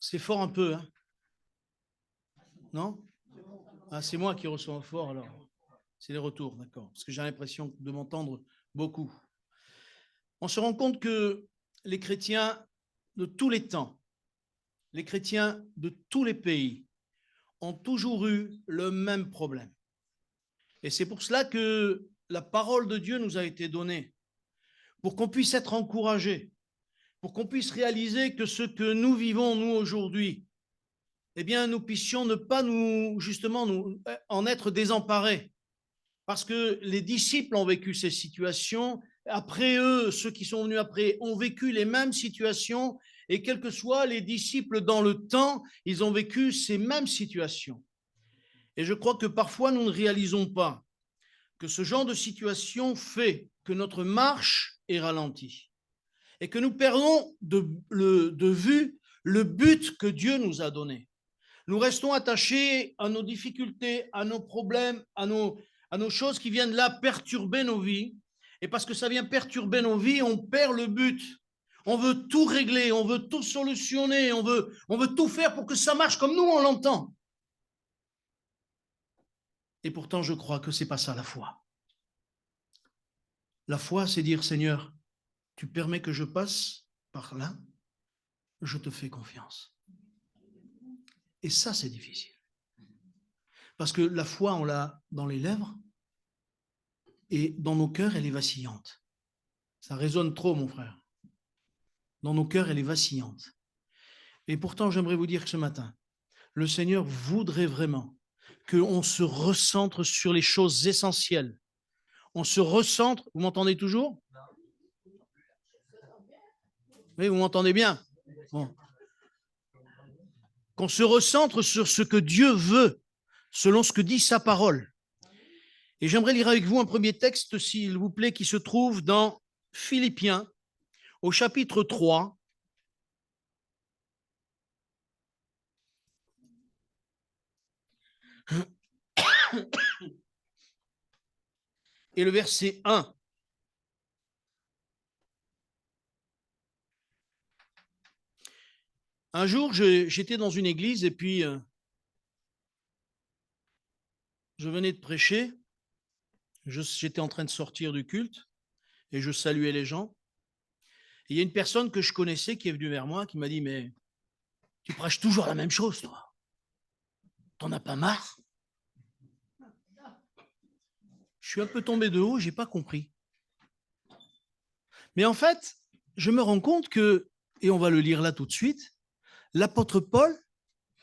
C'est fort un peu, hein? Non? Ah, c'est moi qui reçois fort alors. C'est les retours, d'accord. Parce que j'ai l'impression de m'entendre beaucoup. On se rend compte que les chrétiens de tous les temps, les chrétiens de tous les pays ont toujours eu le même problème. Et c'est pour cela que la parole de Dieu nous a été donnée, pour qu'on puisse être encouragés, pour qu'on puisse réaliser que ce que nous vivons, nous, aujourd'hui, eh bien, nous puissions ne pas justement, en être désemparés. Parce que les disciples ont vécu ces situations. Après eux, ceux qui sont venus après ont vécu les mêmes situations. Et quels que soient les disciples dans le temps, ils ont vécu ces mêmes situations. Et je crois que parfois, nous ne réalisons pas que ce genre de situation fait que notre marche est ralentie et que nous perdons de vue le but que Dieu nous a donné. Nous restons attachés à nos difficultés, à nos problèmes, à nos choses qui viennent là perturber nos vies. Et parce que ça vient perturber nos vies, on perd le but. On veut tout régler, on veut tout solutionner, on veut tout faire pour que ça marche comme nous on l'entend. Et pourtant, je crois que ce n'est pas ça la foi. La foi, c'est dire, Seigneur, tu permets que je passe par là, je te fais confiance. Et ça, c'est difficile. Parce que la foi, on l'a dans les lèvres et dans nos cœurs, elle est vacillante. Ça résonne trop, mon frère. Dans nos cœurs, elle est vacillante. Et pourtant, j'aimerais vous dire que ce matin, le Seigneur voudrait vraiment qu'on se recentre sur les choses essentielles. On se recentre, vous m'entendez toujours? Oui, vous m'entendez bien? Bon. Qu'on se recentre sur ce que Dieu veut, selon ce que dit sa parole. Et j'aimerais lire avec vous un premier texte, s'il vous plaît, qui se trouve dans Philippiens, au chapitre 3. Et le verset 1. Un jour, j'étais dans une église et puis je venais de prêcher. J'étais en train de sortir du culte et je saluais les gens. Et il y a une personne que je connaissais qui est venue vers moi qui m'a dit « Mais tu prêches toujours la même chose, toi. T'en as pas marre ?» Je suis un peu tombé de haut, je n'ai pas compris. Mais en fait, je me rends compte que, et on va le lire là tout de suite, l'apôtre Paul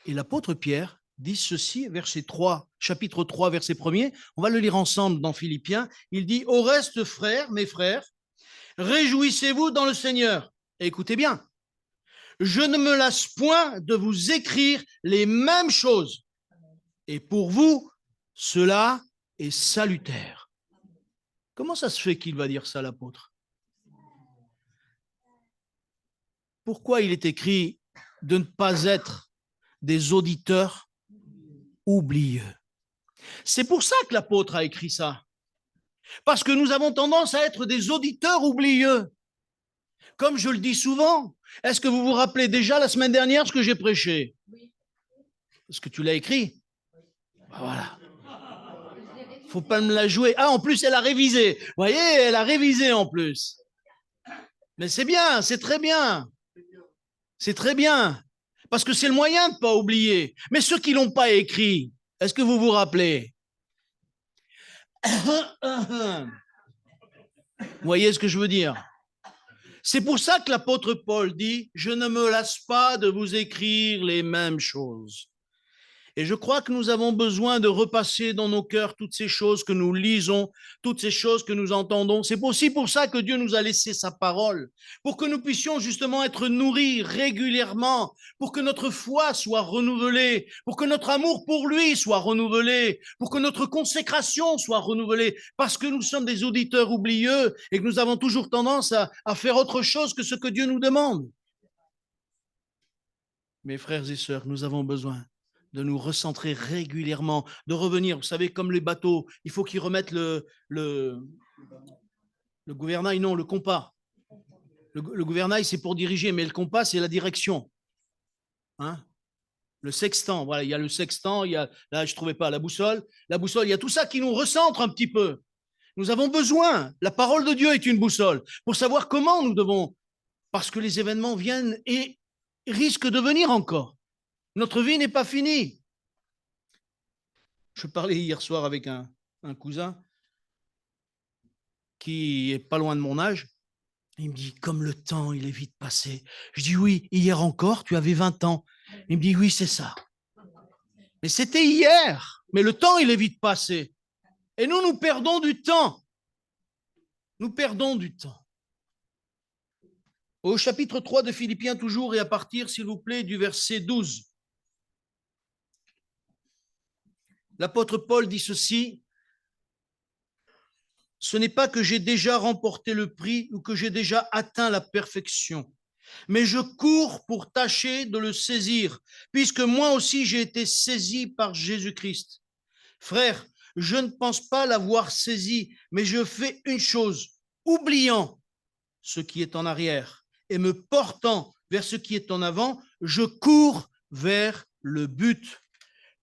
et l'apôtre Pierre disent ceci, verset 3, chapitre 3, verset 1er. On va le lire ensemble dans Philippiens. Il dit « Au reste, frères, mes frères, réjouissez-vous dans le Seigneur. » Et écoutez bien, je ne me lasse point de vous écrire les mêmes choses. Et pour vous, cela est salutaire. Comment ça se fait qu'il va dire ça, l'apôtre? Pourquoi il est écrit de ne pas être des auditeurs oublieux? C'est pour ça que l'apôtre a écrit ça. Parce que nous avons tendance à être des auditeurs oublieux. Comme je le dis souvent, est-ce que vous vous rappelez déjà la semaine dernière ce que j'ai prêché? Est-ce que tu l'as écrit? Ben voilà. Faut pas me la jouer. Ah, en plus, elle a révisé. Vous voyez, elle a révisé en plus. Mais c'est bien, c'est très bien. C'est très bien. Parce que c'est le moyen de ne pas oublier. Mais ceux qui ne l'ont pas écrit, est-ce que vous vous rappelez? Vous voyez ce que je veux dire? C'est pour ça que l'apôtre Paul dit « Je ne me lasse pas de vous écrire les mêmes choses ». Et je crois que nous avons besoin de repasser dans nos cœurs toutes ces choses que nous lisons, toutes ces choses que nous entendons. C'est aussi pour ça que Dieu nous a laissé sa parole, pour que nous puissions justement être nourris régulièrement, pour que notre foi soit renouvelée, pour que notre amour pour lui soit renouvelé, pour que notre consécration soit renouvelée, parce que nous sommes des auditeurs oublieux et que nous avons toujours tendance à faire autre chose que ce que Dieu nous demande. Mes frères et sœurs, nous avons besoin de nous recentrer régulièrement, de revenir. Vous savez, comme les bateaux, il faut qu'ils remettent le gouvernail, non, le compas. Le gouvernail, c'est pour diriger, mais le compas, c'est la direction. Hein? Le sextant, voilà, il y a le sextant, il y a, là je ne trouvais pas la boussole, il y a tout ça qui nous recentre un petit peu. Nous avons besoin, la parole de Dieu est une boussole, pour savoir comment nous devons, parce que les événements viennent et risquent de venir encore. Notre vie n'est pas finie. Je parlais hier soir avec un cousin qui est pas loin de mon âge. Il me dit, comme le temps, il est vite passé. Je dis, oui, hier encore, tu avais 20 ans. Il me dit, oui, c'est ça. Mais c'était hier. Mais le temps, il est vite passé. Et nous, nous perdons du temps. Nous perdons du temps. Au chapitre 3 de Philippiens, toujours, et à partir, s'il vous plaît, du verset 12. L'apôtre Paul dit ceci, « Ce n'est pas que j'ai déjà remporté le prix ou que j'ai déjà atteint la perfection, mais je cours pour tâcher de le saisir, puisque moi aussi j'ai été saisi par Jésus-Christ. Frère, je ne pense pas l'avoir saisi, mais je fais une chose, oubliant ce qui est en arrière et me portant vers ce qui est en avant, je cours vers le but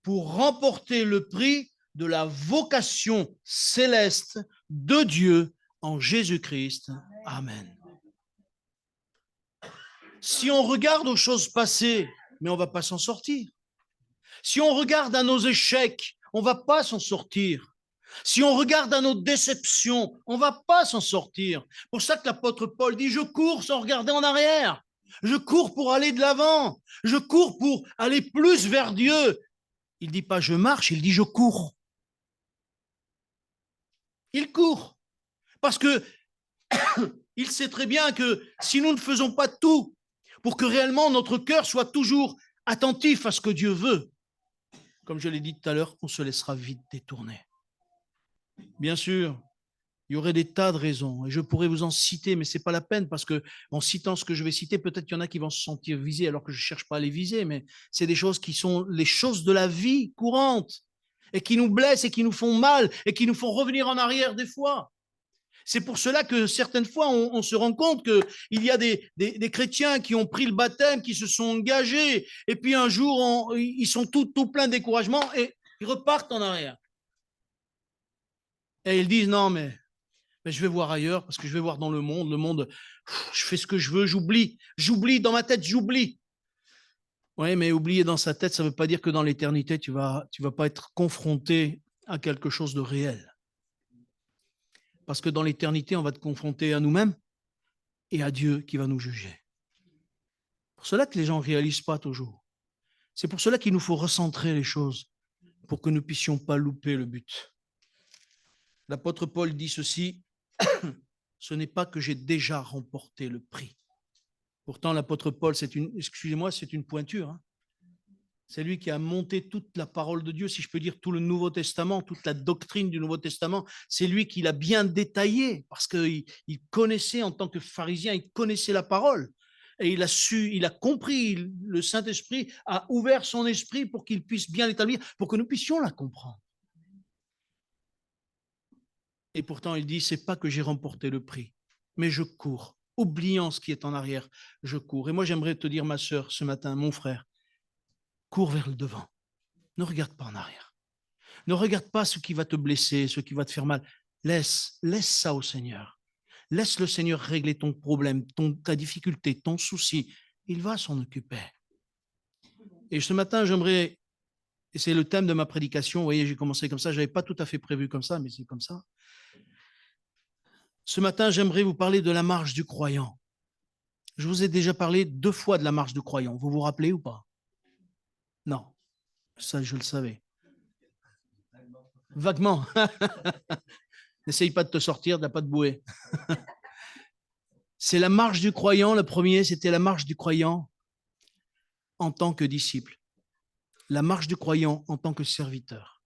pour remporter le prix de la vocation céleste de Dieu en Jésus-Christ. Amen. Si on regarde aux choses passées, mais on ne va pas s'en sortir. Si on regarde à nos échecs, on ne va pas s'en sortir. Si on regarde à nos déceptions, on ne va pas s'en sortir. C'est pour ça que l'apôtre Paul dit, je cours sans regarder en arrière. Je cours pour aller de l'avant. Je cours pour aller plus vers Dieu. Il ne dit pas je marche, il dit je cours. Il court. Parce que il sait très bien que si nous ne faisons pas tout pour que réellement notre cœur soit toujours attentif à ce que Dieu veut, comme je l'ai dit tout à l'heure, on se laissera vite détourner. Bien sûr, il y aurait des tas de raisons, et je pourrais vous en citer, mais ce n'est pas la peine, parce qu'en citant ce que je vais citer, peut-être qu'il y en a qui vont se sentir visés, alors que je ne cherche pas à les viser, mais c'est des choses qui sont les choses de la vie courante, et qui nous blessent, et qui nous font mal, et qui nous font revenir en arrière des fois. C'est pour cela que certaines fois, on se rend compte qu'il y a des chrétiens qui ont pris le baptême, qui se sont engagés, et puis un jour, ils sont tout pleins de découragement, et ils repartent en arrière. Et ils disent, non, mais je vais voir ailleurs, parce que je vais voir dans le monde, je fais ce que je veux, j'oublie dans ma tête, j'oublie. Oui, mais oublier dans sa tête, ça ne veut pas dire que dans l'éternité, tu vas pas être confronté à quelque chose de réel. Parce que dans l'éternité, on va te confronter à nous-mêmes et à Dieu qui va nous juger. C'est pour cela que les gens ne réalisent pas toujours. C'est pour cela qu'il nous faut recentrer les choses pour que nous ne puissions pas louper le but. L'apôtre Paul dit ceci, ce n'est pas que j'ai déjà remporté le prix. Pourtant, l'apôtre Paul, c'est une pointure. Hein. C'est lui qui a monté toute la parole de Dieu, si je peux dire tout le Nouveau Testament, toute la doctrine du Nouveau Testament. C'est lui qui l'a bien détaillé parce qu'il connaissait en tant que pharisien, il connaissait la parole. Et il a compris, le Saint-Esprit a ouvert son esprit pour qu'il puisse bien l'établir, pour que nous puissions la comprendre. Et pourtant, il dit, c'est pas que j'ai remporté le prix, mais je cours. Oubliant ce qui est en arrière, je cours. Et moi, j'aimerais te dire, ma sœur, ce matin, mon frère, cours vers le devant. Ne regarde pas en arrière. Ne regarde pas ce qui va te blesser, ce qui va te faire mal. Laisse ça au Seigneur. Laisse le Seigneur régler ton problème, ta difficulté, ton souci. Il va s'en occuper. Et ce matin, j'aimerais, et c'est le thème de ma prédication, vous voyez, j'ai commencé comme ça, je n'avais pas tout à fait prévu comme ça, mais c'est comme ça. Ce matin, j'aimerais vous parler de la marche du croyant. Je vous ai déjà parlé 2 fois de la marche du croyant. Vous vous rappelez ou pas? Non, ça je le savais. Vaguement. N'essaye pas de te sortir, t'as pas de bouée. C'est la marche du croyant. Le premier, c'était la marche du croyant en tant que disciple. La marche du croyant en tant que serviteur.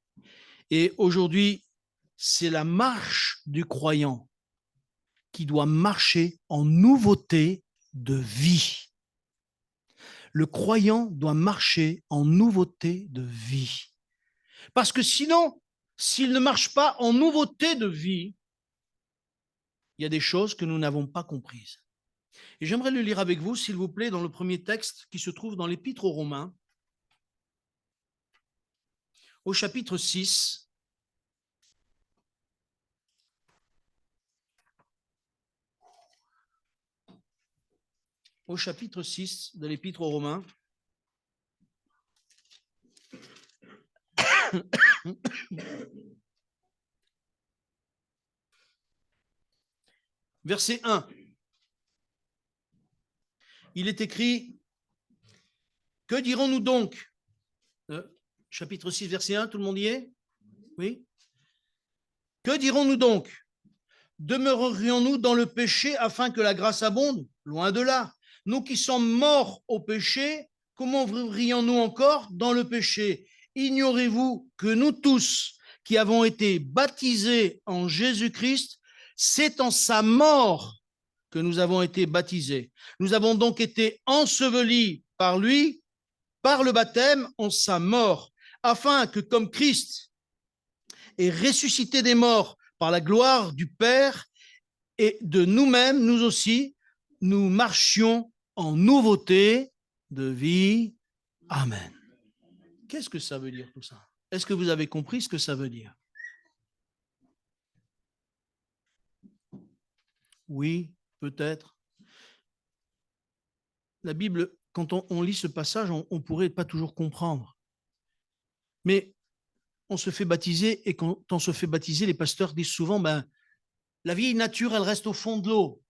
Et aujourd'hui, c'est la marche du croyant qui doit marcher en nouveauté de vie. Le croyant doit marcher en nouveauté de vie. Parce que sinon, s'il ne marche pas en nouveauté de vie, il y a des choses que nous n'avons pas comprises. Et j'aimerais le lire avec vous, s'il vous plaît, dans le premier texte qui se trouve dans l'Épître aux Romains, au chapitre 6. Au chapitre 6 de l'Épître aux Romains. Verset 1. Il est écrit, que dirons-nous donc? Chapitre 6, verset 1, tout le monde y est? Oui. Que dirons-nous donc? Demeurerions-nous dans le péché afin que la grâce abonde? Loin de là. Nous qui sommes morts au péché, comment vivrions-nous encore dans le péché? Ignorez-vous que nous tous qui avons été baptisés en Jésus-Christ, c'est en sa mort que nous avons été baptisés. Nous avons donc été ensevelis par lui, par le baptême en sa mort, afin que comme Christ est ressuscité des morts par la gloire du Père, et de nous-mêmes, nous aussi, nous marchions en nouveauté de vie. Amen. Qu'est-ce que ça veut dire tout ça? Est-ce que vous avez compris ce que ça veut dire? Oui, peut-être. La Bible, quand on lit ce passage, on ne pourrait pas toujours comprendre. Mais on se fait baptiser, et quand on se fait baptiser, les pasteurs disent souvent, la vieille nature, elle reste au fond de l'eau.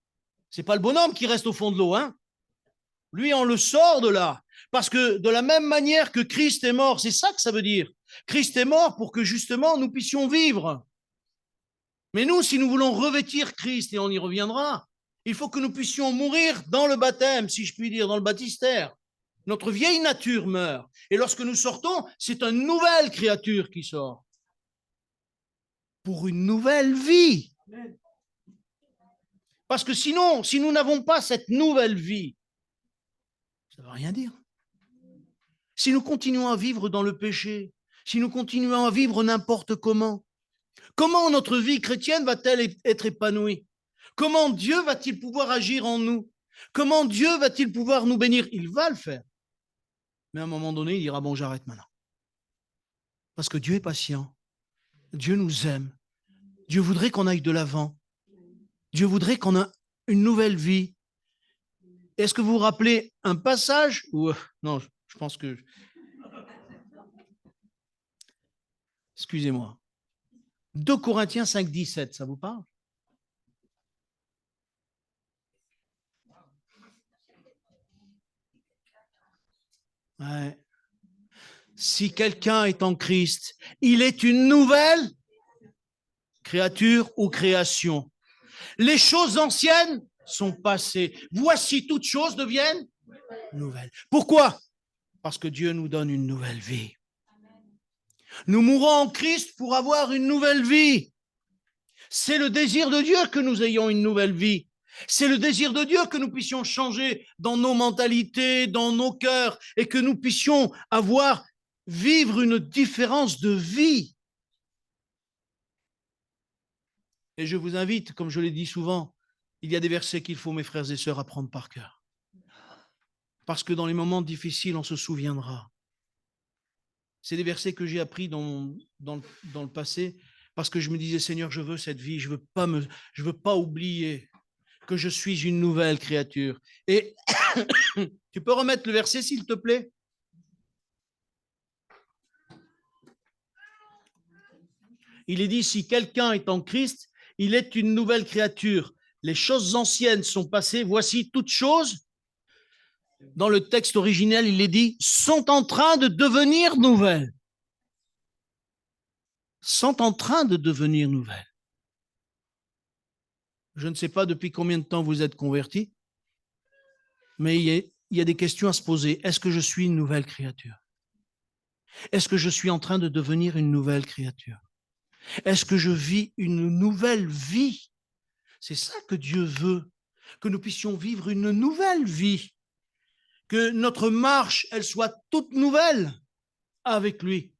Ce n'est pas le bonhomme qui reste au fond de l'eau, hein. Lui, on le sort de là. Parce que de la même manière que Christ est mort, c'est ça que ça veut dire. Christ est mort pour que justement nous puissions vivre. Mais nous, si nous voulons revêtir Christ, et on y reviendra, il faut que nous puissions mourir dans le baptême, si je puis dire, dans le baptistère. Notre vieille nature meurt. Et lorsque nous sortons, c'est une nouvelle créature qui sort. Pour une nouvelle vie. Parce que sinon, si nous n'avons pas cette nouvelle vie, ça ne veut rien dire. Si nous continuons à vivre dans le péché, si nous continuons à vivre n'importe comment notre vie chrétienne va-t-elle être épanouie? Comment Dieu va-t-il pouvoir agir en nous? Comment Dieu va-t-il pouvoir nous bénir? Il va le faire. Mais à un moment donné, il dira, bon, j'arrête maintenant. Parce que Dieu est patient. Dieu nous aime. Dieu voudrait qu'on aille de l'avant. Dieu voudrait qu'on ait une nouvelle vie. Est-ce que vous vous rappelez un passage ou non, je pense que... Excusez-moi. 2 Corinthiens 5, 17, ça vous parle? Ouais. Si quelqu'un est en Christ, il est une nouvelle créature ou création. Les choses anciennes sont passées. Voici, toutes choses deviennent nouvelles. Pourquoi? Parce que Dieu nous donne une nouvelle vie. Nous mourons en Christ pour avoir une nouvelle vie. C'est le désir de Dieu que nous ayons une nouvelle vie. C'est le désir de Dieu que nous puissions changer dans nos mentalités, dans nos cœurs, et que nous puissions vivre une différence de vie. Et je vous invite, comme je l'ai dit souvent, il y a des versets qu'il faut, mes frères et sœurs, apprendre par cœur. Parce que dans les moments difficiles, on se souviendra. C'est des versets que j'ai appris dans le passé, parce que je me disais, Seigneur, je veux cette vie, je veux pas oublier que je suis une nouvelle créature. Et tu peux remettre le verset, s'il te plaît? Il est dit, si quelqu'un est en Christ, il est une nouvelle créature. Les choses anciennes sont passées, voici toutes choses. Dans le texte originel, il est dit, sont en train de devenir nouvelles. Sont en train de devenir nouvelles. Je ne sais pas depuis combien de temps vous êtes convertis, mais il y a des questions à se poser. Est-ce que je suis une nouvelle créature? Est-ce que je suis en train de devenir une nouvelle créature? Est-ce que je vis une nouvelle vie? C'est ça que Dieu veut, que nous puissions vivre une nouvelle vie, que notre marche, elle soit toute nouvelle avec lui.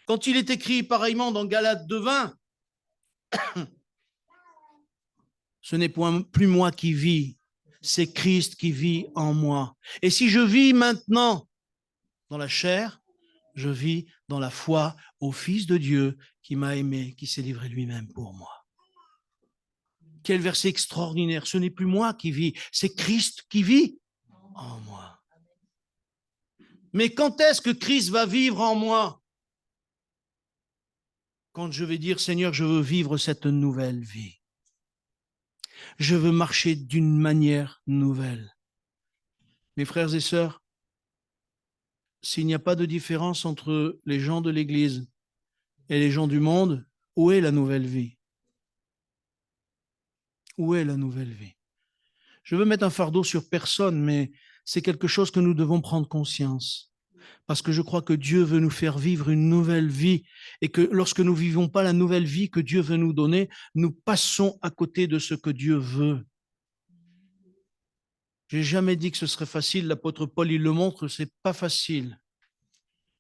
Quand il est écrit pareillement dans Galates 2:20, ce n'est plus moi qui vis, c'est Christ qui vit en moi. Et si je vis maintenant dans la chair, je vis dans la foi au Fils de Dieu qui m'a aimé, qui s'est livré lui-même pour moi. Quel verset extraordinaire. Ce n'est plus moi qui vis, c'est Christ qui vit en moi. Mais quand est-ce que Christ va vivre en moi? Quand je vais dire, Seigneur, je veux vivre cette nouvelle vie. Je veux marcher d'une manière nouvelle. Mes frères et sœurs, s'il n'y a pas de différence entre les gens de l'Église et les gens du monde, où est la nouvelle vie? Où est la nouvelle vie? Je veux mettre un fardeau sur personne, mais c'est quelque chose que nous devons prendre conscience. Parce que je crois que Dieu veut nous faire vivre une nouvelle vie et que lorsque nous ne vivons pas la nouvelle vie que Dieu veut nous donner, nous passons à côté de ce que Dieu veut. J'ai jamais dit que ce serait facile. L'apôtre Paul, il le montre, c'est pas facile.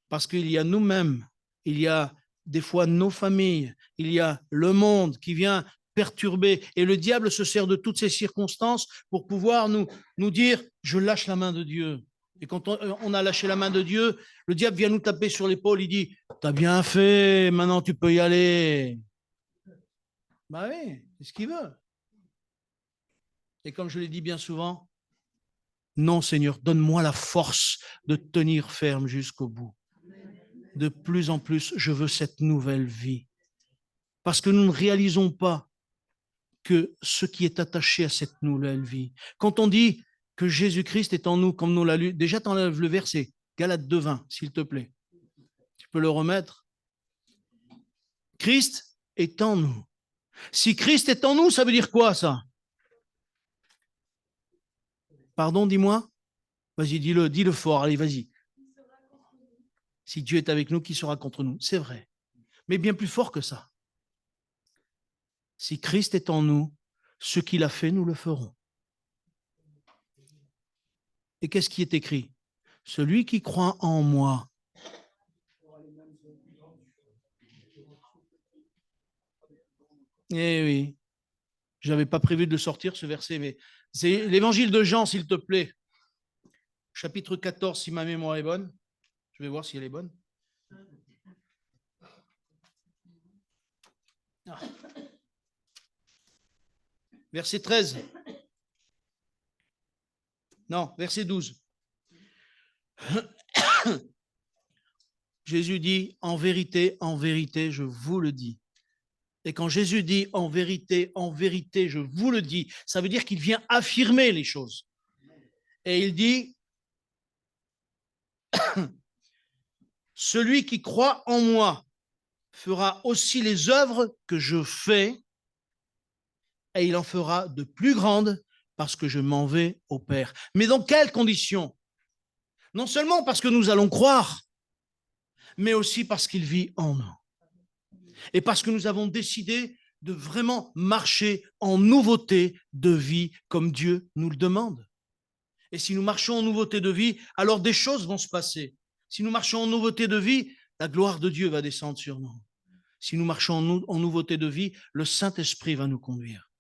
Parce qu'il y a nous-mêmes, il y a des fois nos familles, il y a le monde qui vient perturber. Et le diable se sert de toutes ces circonstances pour pouvoir nous dire, je lâche la main de Dieu. Et quand on a lâché la main de Dieu, le diable vient nous taper sur l'épaule, il dit, t'as bien fait, maintenant tu peux y aller. Ben oui, c'est ce qu'il veut. Et comme je l'ai dit bien souvent, non Seigneur, donne-moi la force de tenir ferme jusqu'au bout. De plus en plus, je veux cette nouvelle vie. Parce que nous ne réalisons pas que ce qui est attaché à cette nouvelle vie. Quand on dit que Jésus-Christ est en nous, comme nous l'a lu, déjà t'enlèves le verset, Galates 2:20, s'il te plaît. Tu peux le remettre. Christ est en nous. Si Christ est en nous, ça veut dire quoi ça? Pardon, dis-moi. Vas-y, dis-le fort, allez, vas-y. Si Dieu est avec nous, qui sera contre nous? C'est vrai. Mais bien plus fort que ça. Si Christ est en nous, ce qu'il a fait, nous le ferons. Et qu'est-ce qui est écrit? Celui qui croit en moi. Eh oui, je n'avais pas prévu de le sortir, ce verset, mais c'est l'évangile de Jean, s'il te plaît. Chapitre 14, si ma mémoire est bonne. Je vais voir si elle est bonne. Ah. Verset 13. Non, verset 12. Jésus dit, en vérité, je vous le dis. Et quand Jésus dit, en vérité, je vous le dis, ça veut dire qu'il vient affirmer les choses. Et il dit, celui qui croit en moi fera aussi les œuvres que je fais, et il en fera de plus grandes parce que je m'en vais au Père. Mais dans quelles conditions? Non seulement parce que nous allons croire, mais aussi parce qu'il vit en nous. Et parce que nous avons décidé de vraiment marcher en nouveauté de vie comme Dieu nous le demande. Et si nous marchons en nouveauté de vie, alors des choses vont se passer. Si nous marchons en nouveauté de vie, la gloire de Dieu va descendre sur nous. Si nous marchons en nouveauté de vie, le Saint-Esprit va nous conduire.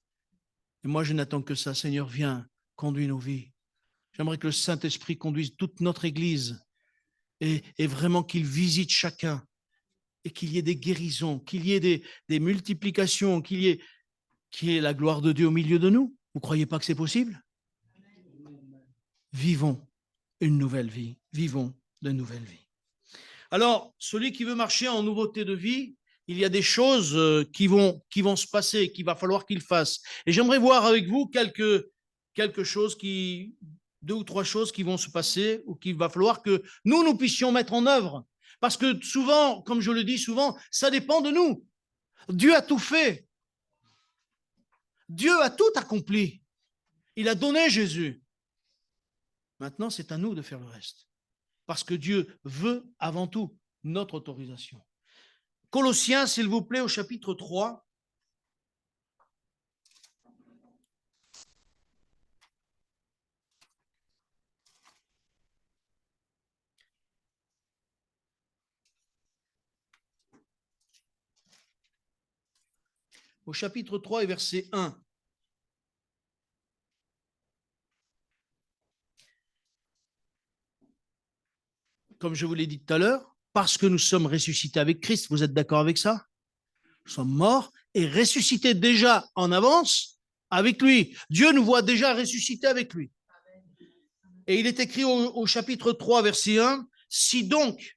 Et moi, je n'attends que ça. Seigneur, viens, conduis nos vies. J'aimerais que le Saint-Esprit conduise toute notre Église et vraiment qu'il visite chacun et qu'il y ait des guérisons, qu'il y ait des multiplications, qu'il y ait la gloire de Dieu au milieu de nous. Vous ne croyez pas que c'est possible? Vivons une nouvelle vie. Vivons de nouvelles vies. Alors, celui qui veut marcher en nouveauté de vie, il y a des choses qui vont se passer, qu'il va falloir qu'il fasse. Et j'aimerais voir avec vous quelque chose deux ou trois choses qui vont se passer ou qu'il va falloir que nous puissions mettre en œuvre. Parce que souvent, comme je le dis souvent, ça dépend de nous. Dieu a tout fait. Dieu a tout accompli. Il a donné Jésus. Maintenant, c'est à nous de faire le reste. Parce que Dieu veut avant tout notre autorisation. Colossiens, s'il vous plaît, au chapitre 3. Au chapitre 3 et verset 1. comme je vous l'ai dit tout à l'heure, parce que nous sommes ressuscités avec Christ. Vous êtes d'accord avec ça? Nous sommes morts et ressuscités déjà en avance avec lui. Dieu nous voit déjà ressuscités avec lui. Et il est écrit au chapitre 3, verset 1, « Si donc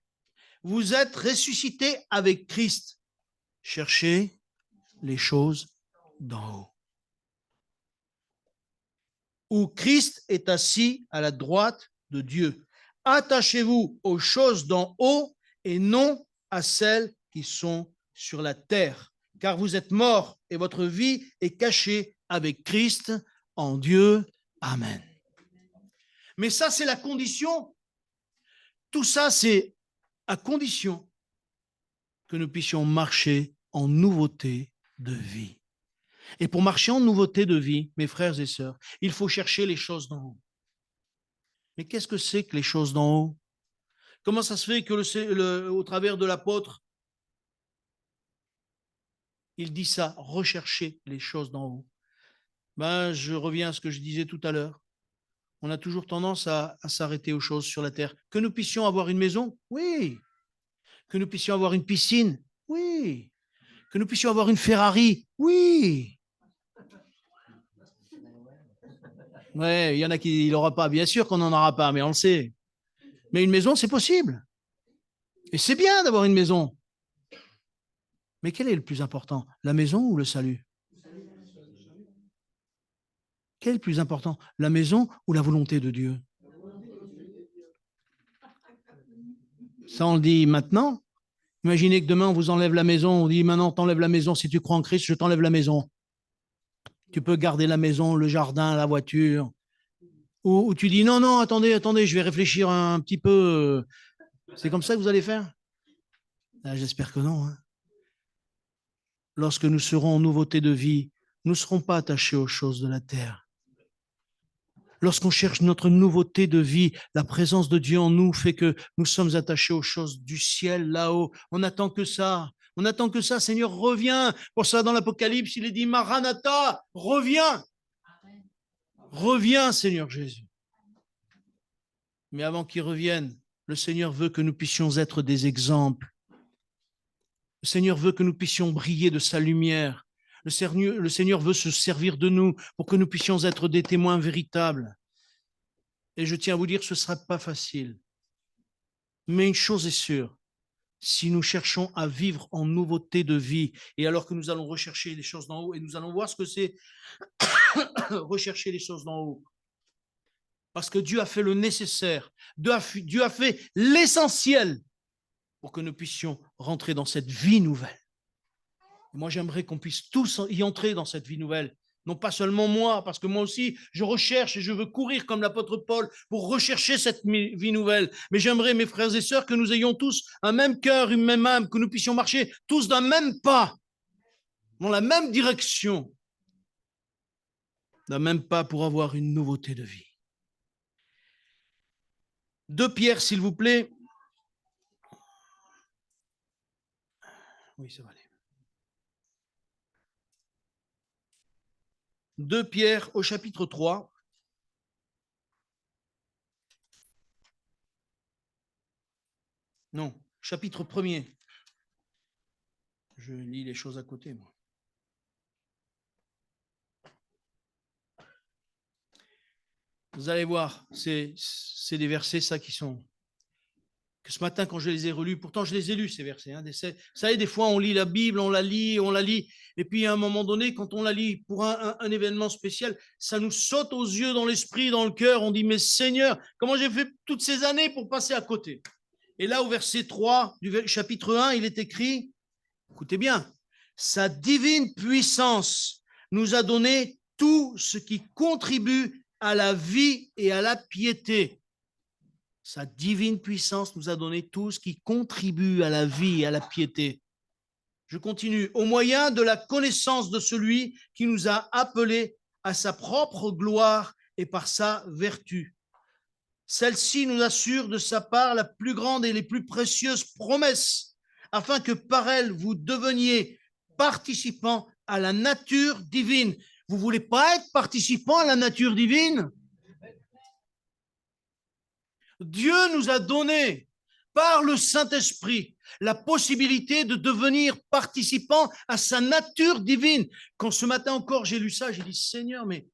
vous êtes ressuscités avec Christ, cherchez les choses d'en haut, où Christ est assis à la droite de Dieu. Attachez-vous aux choses d'en haut et non à celles qui sont sur la terre, car vous êtes morts et votre vie est cachée avec Christ en Dieu. Amen. » Mais ça, c'est la condition. Tout ça, c'est à condition que nous puissions marcher en nouveauté de vie. Et pour marcher en nouveauté de vie, mes frères et sœurs, il faut chercher les choses d'en haut. Mais qu'est-ce que c'est que les choses d'en haut? Comment ça se fait que au travers de l'apôtre, il dit ça, rechercher les choses d'en haut? Je reviens à ce que je disais tout à l'heure. On a toujours tendance à s'arrêter aux choses sur la terre. Que nous puissions avoir une maison? Oui. Que nous puissions avoir une piscine? Oui. Que nous puissions avoir une Ferrari? Oui. Ouais, il y en a qui l'aura pas. Bien sûr qu'on n'en aura pas, mais on le sait. Mais une maison, c'est possible. Et c'est bien d'avoir une maison. Mais quel est le plus important? La maison ou le salut? Quel est le plus important? La maison ou la volonté de Dieu? Ça, on le dit maintenant. Imaginez que demain, on vous enlève la maison. On dit, maintenant, t'enlèves la maison. Si tu crois en Christ, je t'enlève la maison. Tu peux garder la maison, le jardin, la voiture. Ou tu dis, non, non, attendez, je vais réfléchir un petit peu. C'est comme ça que vous allez faire? J'espère que non. Lorsque nous serons en nouveauté de vie, nous ne serons pas attachés aux choses de la terre. Lorsqu'on cherche notre nouveauté de vie, la présence de Dieu en nous fait que nous sommes attachés aux choses du ciel là-haut. On n'attend que ça. On attend que ça. Seigneur, reviens. Pour ça, dans l'Apocalypse, il est dit, Maranatha, reviens. Reviens, Seigneur Jésus. Mais avant qu'il revienne, le Seigneur veut que nous puissions être des exemples. Le Seigneur veut que nous puissions briller de sa lumière. Le Seigneur veut se servir de nous pour que nous puissions être des témoins véritables. Et je tiens à vous dire que ce ne sera pas facile. Mais une chose est sûre, si nous cherchons à vivre en nouveauté de vie, et alors que nous allons rechercher les choses d'en haut, et nous allons voir ce que c'est rechercher les choses d'en haut. Parce que Dieu a fait le nécessaire, Dieu a fait l'essentiel pour que nous puissions rentrer dans cette vie nouvelle. Et moi, j'aimerais qu'on puisse tous y entrer dans cette vie nouvelle. Non pas seulement moi, parce que moi aussi, je recherche et je veux courir comme l'apôtre Paul pour rechercher cette vie nouvelle. Mais j'aimerais, mes frères et sœurs, que nous ayons tous un même cœur, une même âme, que nous puissions marcher tous d'un même pas, dans la même direction, d'un même pas pour avoir une nouveauté de vie. 2 Pierre, s'il vous plaît. Oui, ça va aller. 2 Pierre au chapitre 3. Non, chapitre 1er. Je lis les choses à côté, moi. Vous allez voir, c'est des versets, ça, qui sont... Que ce matin, quand je les ai relus, pourtant je les ai lus, ces versets. Vous savez, des fois, on lit la Bible, on la lit, et puis à un moment donné, quand on la lit pour un événement spécial, ça nous saute aux yeux, dans l'esprit, dans le cœur. On dit, mais Seigneur, comment j'ai fait toutes ces années pour passer à côté? Et là, au verset 3 du chapitre 1, il est écrit, écoutez bien, sa divine puissance nous a donné tout ce qui contribue à la vie et à la piété. Sa divine puissance nous a donné tout ce qui contribue à la vie et à la piété. Je continue. Au moyen de la connaissance de celui qui nous a appelés à sa propre gloire et par sa vertu. Celle-ci nous assure de sa part la plus grande et les plus précieuses promesses, afin que par elle vous deveniez participants à la nature divine. Vous ne voulez pas être participant à la nature divine? Dieu nous a donné par le Saint-Esprit, la possibilité de devenir participant à sa nature divine. Quand ce matin encore j'ai lu ça, j'ai dit, Seigneur, mais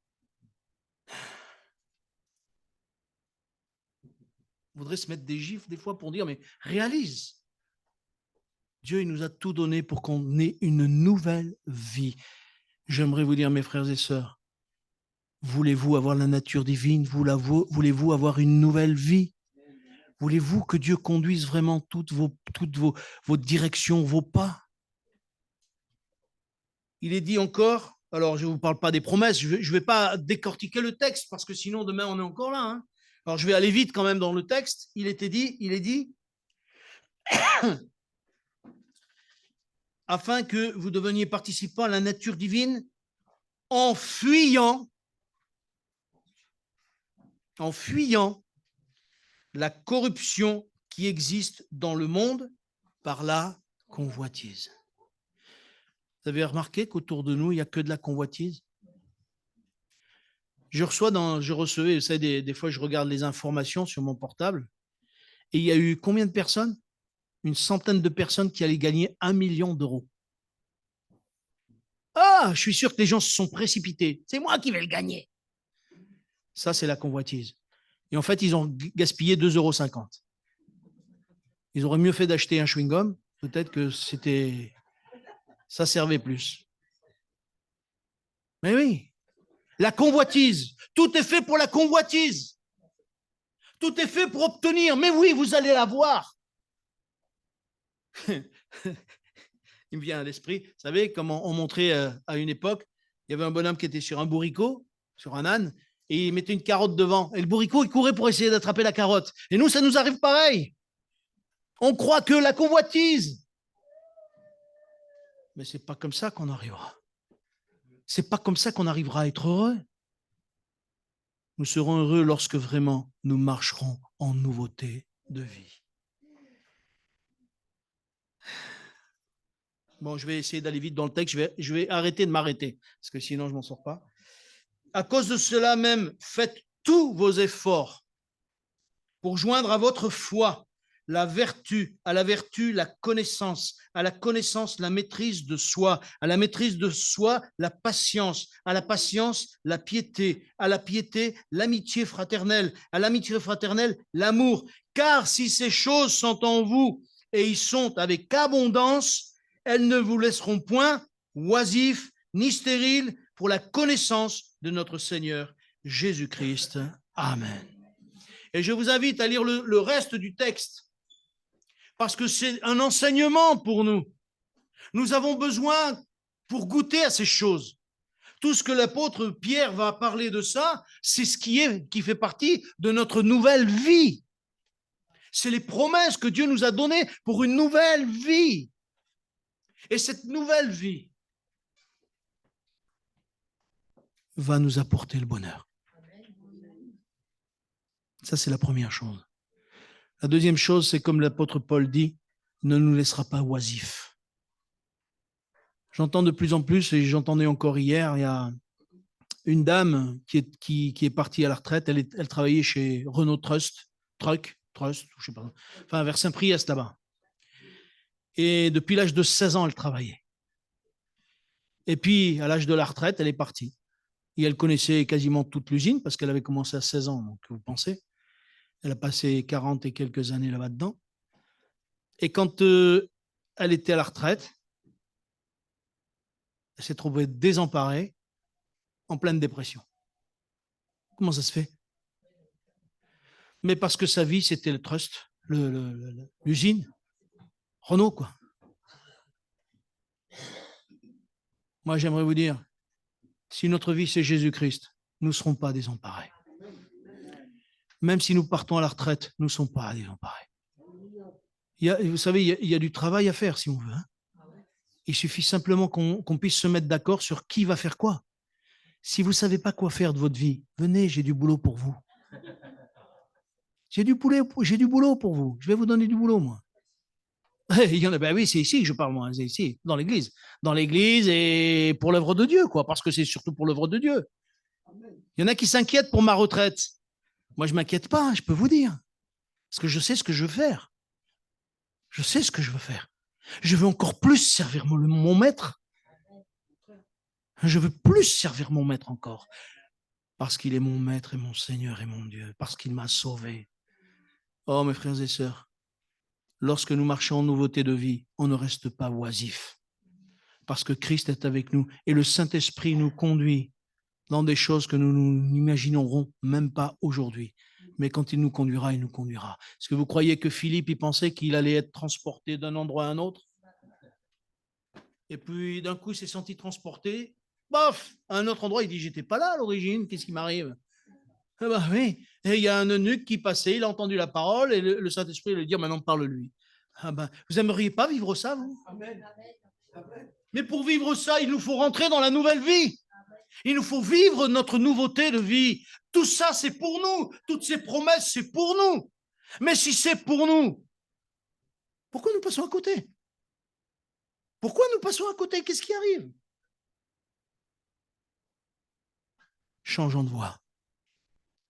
on voudrait se mettre des gifles des fois pour dire, mais réalise, Dieu il nous a tout donné pour qu'on ait une nouvelle vie. J'aimerais vous dire, mes frères et sœurs, voulez-vous avoir la nature divine? Voulez-vous avoir une nouvelle vie? Voulez-vous que Dieu conduise vraiment toutes vos directions, vos pas? Il est dit encore, alors je ne vous parle pas des promesses, je ne vais pas décortiquer le texte parce que sinon demain on est encore là. Hein. Alors je vais aller vite quand même dans le texte. Il est dit, afin que vous deveniez participants à la nature divine en fuyant la corruption qui existe dans le monde par la convoitise. Vous avez remarqué qu'autour de nous, il n'y a que de la convoitise? Je recevais, vous savez, des fois, je regarde les informations sur mon portable, et il y a eu combien de personnes? Une centaine de personnes qui allaient gagner 1 million d'euros. Ah, je suis sûr que les gens se sont précipités. C'est moi qui vais le gagner. Ça, c'est la convoitise. Et en fait, ils ont gaspillé 2,50 €. Ils auraient mieux fait d'acheter un chewing-gum. Peut-être que ça servait plus. Mais oui, la convoitise. Tout est fait pour la convoitise. Tout est fait pour obtenir. Mais oui, vous allez l'avoir. Il me vient à l'esprit, vous savez, comme on montrait à une époque, il y avait un bonhomme qui était sur un bourricot, sur un âne, et il mettait une carotte devant. Et le bourricot, il courait pour essayer d'attraper la carotte. Et nous, ça nous arrive pareil. On croit que la convoitise. Mais ce n'est pas comme ça qu'on arrivera. Ce n'est pas comme ça qu'on arrivera à être heureux. Nous serons heureux lorsque vraiment nous marcherons en nouveauté de vie. Bon, je vais essayer d'aller vite dans le texte. Je vais arrêter de m'arrêter, parce que sinon, je ne m'en sors pas. À cause de cela même, faites tous vos efforts pour joindre à votre foi la vertu, à la vertu, la connaissance, à la connaissance, la maîtrise de soi, à la maîtrise de soi, la patience, à la patience, la piété, à la piété, l'amitié fraternelle, à l'amitié fraternelle, l'amour. Car si ces choses sont en vous et y sont avec abondance, elles ne vous laisseront point oisifs ni stériles pour la connaissance de notre Seigneur Jésus-Christ. Amen. Et je vous invite à lire le reste du texte, parce que c'est un enseignement pour nous. Nous avons besoin, pour goûter à ces choses, tout ce que l'apôtre Pierre va parler de ça, c'est ce qui fait partie de notre nouvelle vie. C'est les promesses que Dieu nous a données pour une nouvelle vie. Et cette nouvelle vie va nous apporter le bonheur. Ça, c'est la première chose. La deuxième chose, c'est comme l'apôtre Paul dit, ne nous laissera pas oisifs. J'entends de plus en plus, et j'entendais encore hier, il y a une dame qui est partie à la retraite, elle travaillait chez Renault Trust, je sais pas, enfin vers Saint-Priest là-bas. Et depuis l'âge de 16 ans, elle travaillait. Et puis, à l'âge de la retraite, elle est partie. Et elle connaissait quasiment toute l'usine parce qu'elle avait commencé à 16 ans, donc vous pensez. Elle a passé 40 et quelques années là-bas dedans. Et quand elle était à la retraite, elle s'est trouvée désemparée, en pleine dépression. Comment ça se fait? Mais parce que sa vie, c'était le trust, l'usine, Renault, quoi. Moi, j'aimerais vous dire, si notre vie, c'est Jésus-Christ, nous ne serons pas désemparés. Même si nous partons à la retraite, nous ne sommes pas désemparés. Vous savez, il y a du travail à faire, si on veut. Hein. Il suffit simplement qu'on puisse se mettre d'accord sur qui va faire quoi. Si vous ne savez pas quoi faire de votre vie, venez, j'ai du boulot pour vous. J'ai du boulot pour vous. Je vais vous donner du boulot, moi. Il y en a, ben oui, c'est ici que je parle, moi. C'est ici, dans l'église. Dans l'église et pour l'œuvre de Dieu, quoi, parce que c'est surtout pour l'œuvre de Dieu. Il y en a qui s'inquiètent pour ma retraite. Moi, je ne m'inquiète pas, je peux vous dire. Parce que je sais ce que je veux faire. Je sais ce que je veux faire. Je veux encore plus servir mon maître. Je veux plus servir mon maître encore. Parce qu'il est mon maître et mon Seigneur et mon Dieu. Parce qu'il m'a sauvé. Oh, mes frères et sœurs, lorsque nous marchons en nouveauté de vie, on ne reste pas oisif. Parce que Christ est avec nous et le Saint-Esprit nous conduit dans des choses que nous n'imaginerons même pas aujourd'hui. Mais quand il nous conduira, il nous conduira. Est-ce que vous croyez que Philippe, il pensait qu'il allait être transporté d'un endroit à un autre? Et puis, d'un coup, il s'est senti transporté. Bof, à un autre endroit, il dit, j'étais pas là à l'origine, qu'est-ce qui m'arrive? Eh ben oui, et il y a un eunuque qui passait, il a entendu la parole et le Saint-Esprit lui dit, maintenant parle-lui. Ah ben, vous aimeriez pas vivre ça, vous? Amen. Mais pour vivre ça, il nous faut rentrer dans la nouvelle vie. Il nous faut vivre notre nouveauté de vie. Tout ça, c'est pour nous. Toutes ces promesses, c'est pour nous. Mais si c'est pour nous, pourquoi nous passons à côté? Pourquoi nous passons à côté? Qu'est-ce qui arrive? Changeons de voie.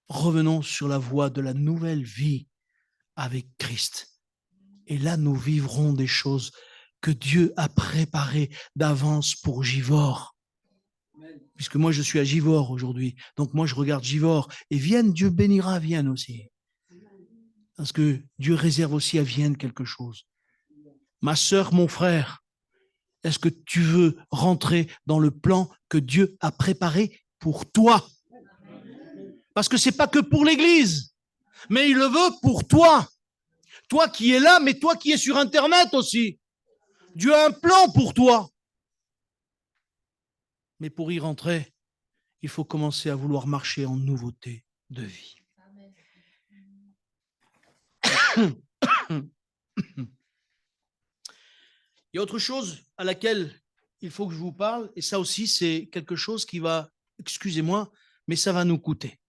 Revenons sur la voie de la nouvelle vie avec Christ. Et là, nous vivrons des choses que Dieu a préparées d'avance pour Givors. Puisque moi, je suis à Givors aujourd'hui. Donc moi, je regarde Givors. Et Vienne, Dieu bénira Vienne aussi. Parce que Dieu réserve aussi à Vienne quelque chose. Ma sœur, mon frère, est-ce que tu veux rentrer dans le plan que Dieu a préparé pour toi? Parce que ce n'est pas que pour l'Église, mais il le veut pour toi. Toi qui es là, mais toi qui es sur Internet aussi. Dieu a un plan pour toi. Mais pour y rentrer, il faut commencer à vouloir marcher en nouveauté de vie. Il y a autre chose à laquelle il faut que je vous parle, et ça aussi, c'est quelque chose qui va, excusez-moi, mais ça va nous coûter.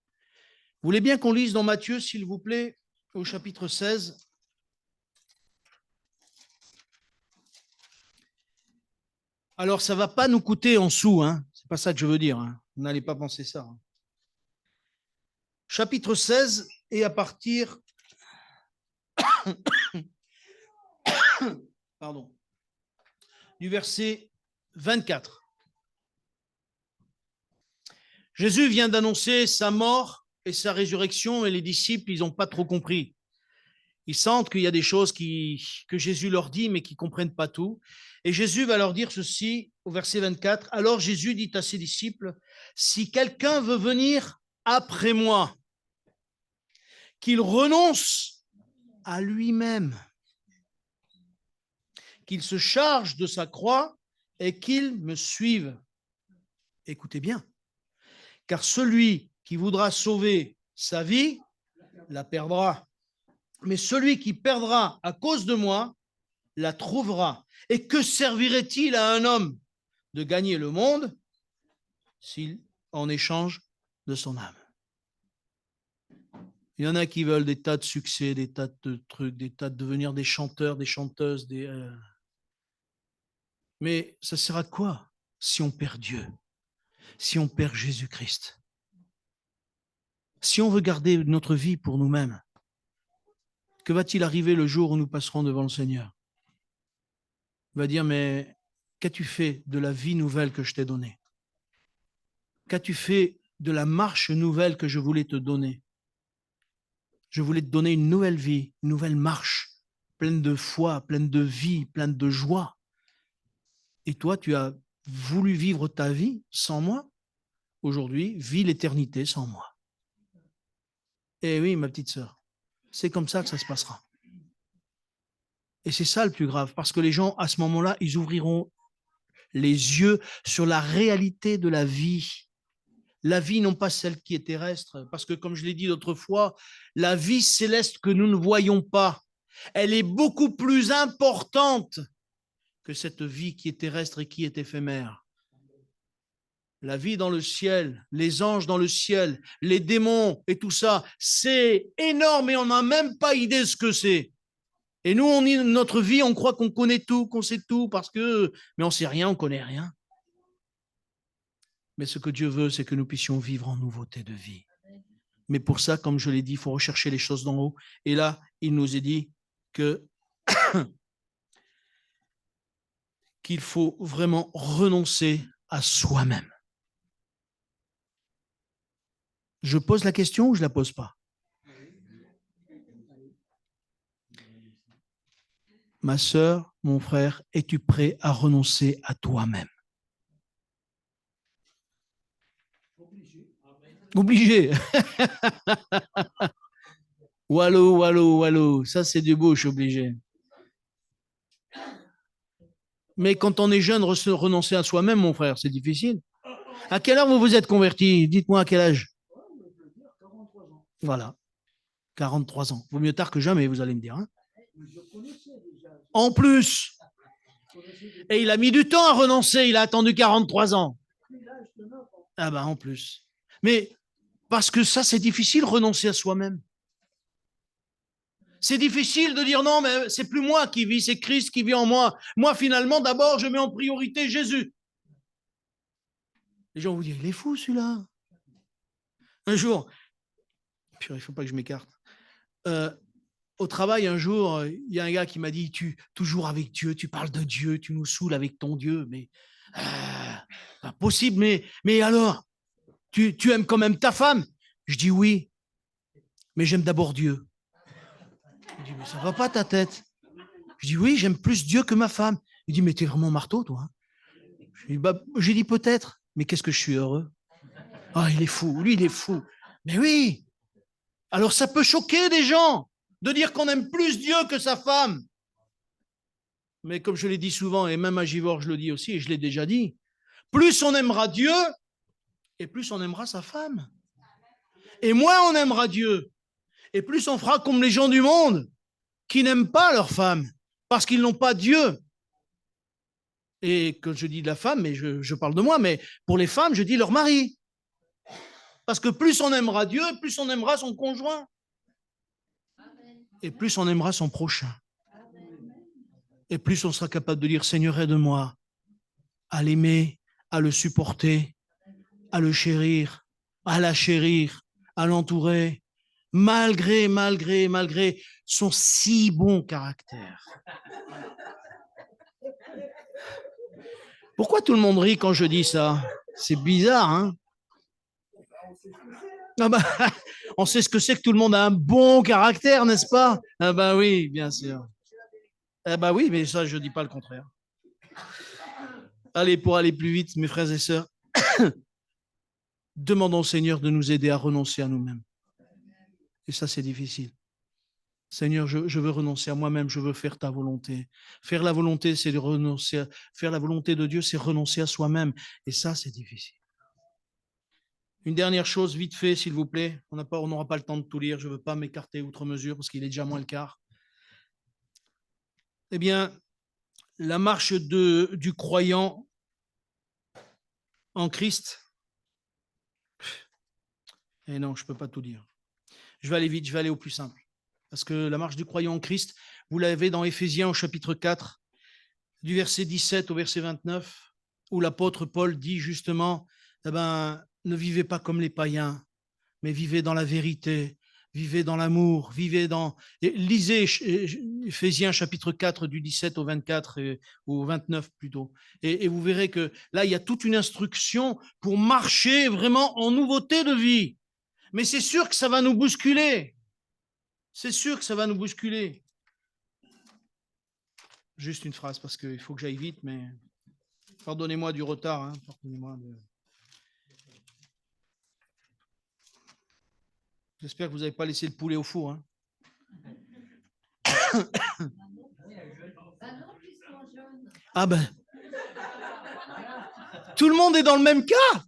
Vous voulez bien qu'on lise dans Matthieu, s'il vous plaît, au chapitre 16 ? Alors, ça ne va pas nous coûter en sous, hein. C'est pas ça que je veux dire. Hein. Vous n'allez pas penser ça. Hein. Chapitre 16, et à partir pardon, du verset 24. Jésus vient d'annoncer sa mort et sa résurrection, et les disciples, ils n'ont pas trop compris. Ils sentent qu'il y a des choses que Jésus leur dit, mais qu'ils ne comprennent pas tout. Et Jésus va leur dire ceci au verset 24. Alors Jésus dit à ses disciples, si quelqu'un veut venir après moi, qu'il renonce à lui-même, qu'il se charge de sa croix et qu'il me suive. Écoutez bien, car celui qui voudra sauver sa vie la perdra. Mais celui qui perdra à cause de moi la trouvera. Et que servirait-il à un homme de gagner le monde s'il en échange de son âme? Il y en a qui veulent des tas de succès, des tas de trucs, des tas de devenir des chanteurs, des chanteuses. Mais ça sert à quoi si on perd Dieu, si on perd Jésus-Christ? Si on veut garder notre vie pour nous-mêmes, que va-t-il arriver le jour où nous passerons devant le Seigneur? Il va dire, mais qu'as-tu fait de la vie nouvelle que je t'ai donnée? Qu'as-tu fait de la marche nouvelle que je voulais te donner? Je voulais te donner une nouvelle vie, une nouvelle marche, pleine de foi, pleine de vie, pleine de joie. Et toi, tu as voulu vivre ta vie sans moi? Aujourd'hui, vis l'éternité sans moi. Eh oui, ma petite sœur, c'est comme ça que ça se passera. Et c'est ça le plus grave, parce que les gens, à ce moment-là, ils ouvriront les yeux sur la réalité de la vie. La vie, non pas celle qui est terrestre, parce que comme je l'ai dit l'autre fois, la vie céleste que nous ne voyons pas, elle est beaucoup plus importante que cette vie qui est terrestre et qui est éphémère. La vie dans le ciel, les anges dans le ciel, les démons et tout ça, c'est énorme et on n'a même pas idée de ce que c'est. Et nous, notre vie, on croit qu'on connaît tout, qu'on sait tout, mais on ne sait rien, on ne connaît rien. Mais ce que Dieu veut, c'est que nous puissions vivre en nouveauté de vie. Mais pour ça, comme je l'ai dit, il faut rechercher les choses d'en haut. Et là, il nous est dit que qu'il faut vraiment renoncer à soi-même. Je pose la question ou je ne la pose pas? Ma sœur, mon frère, es-tu prêt à renoncer à toi-même? Obligé. Wallo, wallo, wallo. Ça, c'est du beau, je suis obligé. Mais quand on est jeune, renoncer à soi-même, mon frère, c'est difficile. À quelle heure vous vous êtes converti? Dites-moi à quel âge? Voilà, 43 ans. Vaut mieux tard que jamais, vous allez me dire. Hein, en plus. Et il a mis du temps à renoncer, il a attendu 43 ans. Ah ben, en plus. Mais parce que ça, c'est difficile, renoncer à soi-même. C'est difficile de dire non, mais c'est plus moi qui vis, c'est Christ qui vit en moi. Moi, finalement, d'abord, je mets en priorité Jésus. Les gens vous disent, il est fou celui-là. Un jour, il ne faut pas que je m'écarte. Au travail, un jour, il y a un gars qui m'a dit, toujours avec Dieu, tu parles de Dieu, tu nous saoules avec ton Dieu, mais pas possible, mais alors, tu aimes quand même ta femme? Je dis oui, mais j'aime d'abord Dieu. Il dit, mais ça va pas ta tête. Je dis oui, j'aime plus Dieu que ma femme. Il dit, mais t'es vraiment marteau, toi. J'ai dit peut-être, mais qu'est-ce que je suis heureux. Ah, il est fou, lui, il est fou. Mais oui. Alors ça peut choquer des gens de dire qu'on aime plus Dieu que sa femme. Mais comme je l'ai dit souvent, et même à Givor, je le dis aussi, et je l'ai déjà dit, plus on aimera Dieu, et plus on aimera sa femme. Et moins on aimera Dieu, et plus on fera comme les gens du monde qui n'aiment pas leur femme, parce qu'ils n'ont pas Dieu. Et quand je dis de la femme, mais je parle de moi, mais pour les femmes, je dis leur mari. Parce que plus on aimera Dieu, plus on aimera son conjoint. Et plus on aimera son prochain. Et plus on sera capable de dire, Seigneur, aide-moi à l'aimer, à le supporter, à le chérir, à la chérir, à l'entourer, malgré son si bon caractère. Pourquoi tout le monde rit quand je dis ça? C'est bizarre, hein? Ah bah, on sait ce que c'est que tout le monde a un bon caractère, n'est-ce pas? Ah bah oui, bien sûr. Ah bah oui, mais ça, je ne dis pas le contraire. Allez, pour aller plus vite, mes frères et sœurs, demandons au Seigneur de nous aider à renoncer à nous-mêmes. Et ça, c'est difficile. Seigneur, je veux renoncer à moi-même, je veux faire ta volonté. Faire la volonté, c'est de renoncer. Faire la volonté de Dieu, c'est renoncer à soi-même. Et ça, c'est difficile. Une dernière chose, vite fait, s'il vous plaît. On n'aura pas le temps de tout lire. Je ne veux pas m'écarter outre mesure parce qu'il est déjà moins le quart. Eh bien, la marche du croyant en Christ. Et non, je ne peux pas tout dire. Je vais aller vite, je vais aller au plus simple. Parce que la marche du croyant en Christ, vous l'avez dans Éphésiens au chapitre 4, du verset 17 au verset 29, où l'apôtre Paul dit justement, ne vivez pas comme les païens, mais vivez dans la vérité, vivez dans l'amour, vivez dans... Lisez Éphésiens chapitre 4 du 17 au 24, ou au 29 plutôt, et vous verrez que là, il y a toute une instruction pour marcher vraiment en nouveauté de vie. Mais c'est sûr que ça va nous bousculer. C'est sûr que ça va nous bousculer. Juste une phrase, parce qu'il faut que j'aille vite, mais pardonnez-moi du retard. Hein, pardonnez-moi de... J'espère que vous n'avez pas laissé le poulet au four. Hein. Ah ben. Tout le monde est dans le même cas.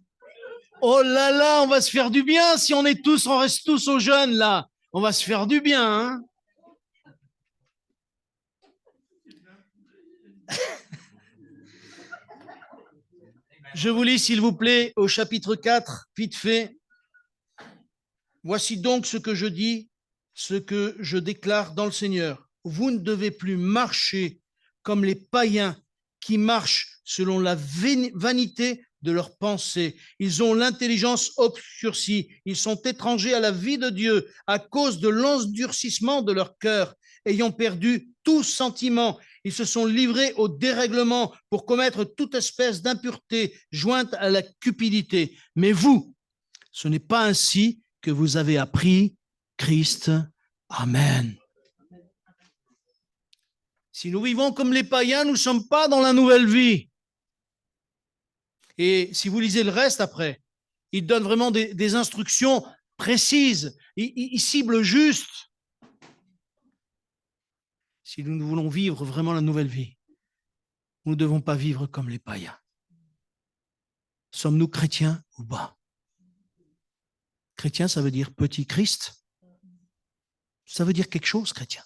Oh là là, on va se faire du bien si on reste tous aux jeunes là. On va se faire du bien. Hein. Je vous lis, s'il vous plaît, au chapitre 4, vite fait. Voici donc ce que je dis, ce que je déclare dans le Seigneur. Vous ne devez plus marcher comme les païens qui marchent selon la vanité de leurs pensées. Ils ont l'intelligence obscurcie. Ils sont étrangers à la vie de Dieu à cause de l'endurcissement de leur cœur, ayant perdu tout sentiment. Ils se sont livrés au dérèglement pour commettre toute espèce d'impureté jointe à la cupidité. Mais vous, ce n'est pas ainsi que vous avez appris Christ. Amen. Si nous vivons comme les païens, nous ne sommes pas dans la nouvelle vie. Et si vous lisez le reste après, il donne vraiment des instructions précises. Il cible juste. Si nous voulons vivre vraiment la nouvelle vie, nous ne devons pas vivre comme les païens. Sommes-nous chrétiens ou pas? Chrétien, ça veut dire petit Christ. Ça veut dire quelque chose, chrétien.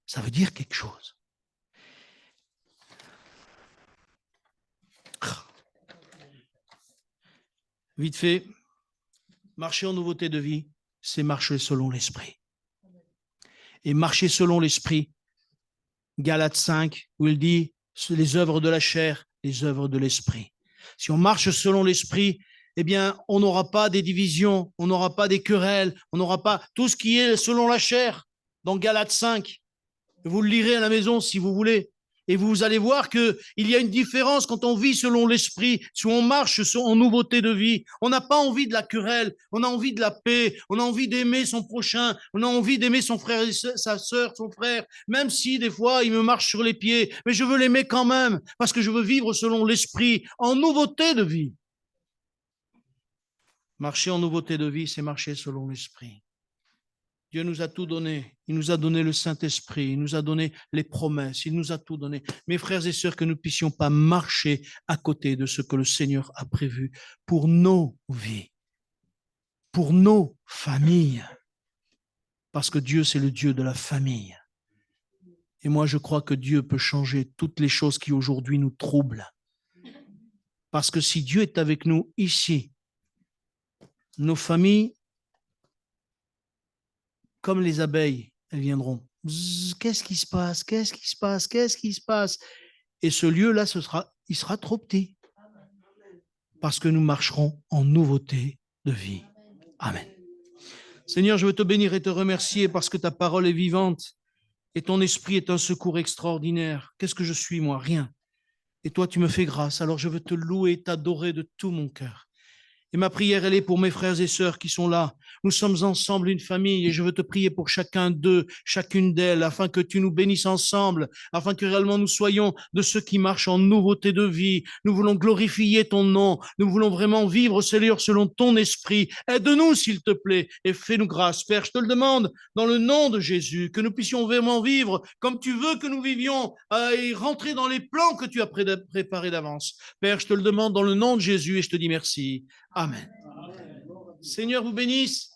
Ça veut dire quelque chose. Vite fait, marcher en nouveauté de vie, c'est marcher selon l'esprit. Et marcher selon l'esprit, Galates 5, où il dit les œuvres de la chair, les œuvres de l'esprit. Si on marche selon l'esprit, eh bien, on n'aura pas des divisions, on n'aura pas des querelles, on n'aura pas tout ce qui est selon la chair dans Galates 5. Vous le lirez à la maison si vous voulez. Et vous allez voir qu'il y a une différence quand on vit selon l'esprit, si on marche en nouveauté de vie. On n'a pas envie de la querelle, on a envie de la paix, on a envie d'aimer son prochain, on a envie d'aimer son frère, sa sœur, son frère, même si des fois il me marche sur les pieds, mais je veux l'aimer quand même, parce que je veux vivre selon l'esprit, en nouveauté de vie. Marcher en nouveauté de vie, c'est marcher selon l'esprit. Dieu nous a tout donné. Il nous a donné le Saint-Esprit. Il nous a donné les promesses. Il nous a tout donné. Mes frères et sœurs, que nous ne puissions pas marcher à côté de ce que le Seigneur a prévu pour nos vies, pour nos familles. Parce que Dieu, c'est le Dieu de la famille. Et moi, je crois que Dieu peut changer toutes les choses qui aujourd'hui nous troublent. Parce que si Dieu est avec nous ici, nos familles, comme les abeilles, elles viendront. Qu'est-ce qui se passe? Qu'est-ce qui se passe? Qu'est-ce qui se passe? Et ce lieu-là, il sera trop petit. Parce que nous marcherons en nouveauté de vie. Amen. Seigneur, je veux te bénir et te remercier parce que ta parole est vivante et ton esprit est un secours extraordinaire. Qu'est-ce que je suis, moi? Rien. Et toi, tu me fais grâce. Alors je veux te louer et t'adorer de tout mon cœur. Et ma prière, elle est pour mes frères et sœurs qui sont là. Nous sommes ensemble une famille et je veux te prier pour chacun d'eux, chacune d'elles, afin que tu nous bénisses ensemble, afin que réellement nous soyons de ceux qui marchent en nouveauté de vie. Nous voulons glorifier ton nom. Nous voulons vraiment vivre, Seigneur, selon ton esprit. Aide-nous, s'il te plaît, et fais-nous grâce. Père, je te le demande, dans le nom de Jésus, que nous puissions vraiment vivre comme tu veux que nous vivions et rentrer dans les plans que tu as préparés d'avance. Père, je te le demande dans le nom de Jésus et je te dis merci. Amen. Seigneur vous bénisse.